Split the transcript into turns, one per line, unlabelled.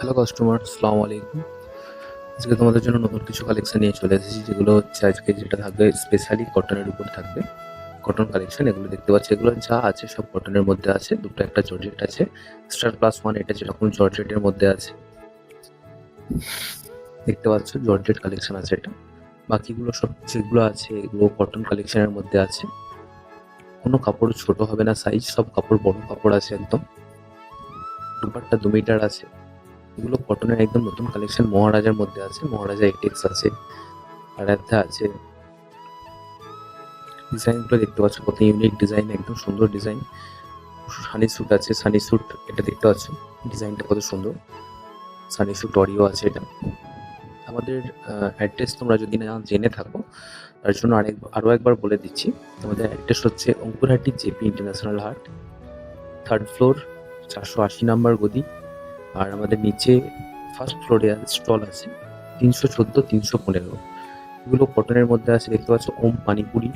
Hello customer, আসসালামু আলাইকুম। আজকে তোমাদের জন্য নতুন কিছু কালেকশন নিয়ে চলে এসেছি, যেগুলো হচ্ছে আজকে যেটা থাকবে স্পেশালি কটনের উপর থাকবে। কটন কালেকশন এগুলো দেখতে পাচ্ছি, এগুলো যা আছে সব কটনের মধ্যে আছে। দুটো একটা জর্জেট আছে, স্টার প্লাস ওয়ান, এটা যেরকম জর্জেটের মধ্যে আছে দেখতে পাচ্ছ, জর্জেট কালেকশন আছে এটা। বাকিগুলো সব যেগুলো আছে এগুলো কটন কালেকশনের মধ্যে আছে। কোনো কাপড় ছোট হবে না, সাইজ সব কাপড় বড় কাপড় আছে একদম। দুপাট্টা 2 মিটার আছে। এগুলো কটনের একদম নতুন কালেকশন, মহারাজার মধ্যে আছে, মহারাজা এটেক্স আছে, আর একটা আছে। ডিজাইনগুলো দেখতে পাচ্ছ, কত ইউনিক ডিজাইন, একদম সুন্দর ডিজাইন। সানি স্যুট আছে, সানি স্যুট এটা দেখতে পাচ্ছ, ডিজাইনটা কত সুন্দর। সানি স্যুট অরিও আছে এটা। আমাদের অ্যাড্রেস তোমরা যদি না জেনে থাকো, তার জন্য আরও একবার বলে দিচ্ছি। আমাদের অ্যাড্রেস হচ্ছে অঙ্কুরহাটি জেপি ইন্টারন্যাশনাল হাট, 3rd ফ্লোর, 480 নাম্বার গদি। আর আমাদের নিচে ফার্স্ট ফ্লোরে স্টল আছে, 314, 315। এগুলো কটনের মধ্যে আছে দেখতে পাচ্ছ। ওম পানিপুরি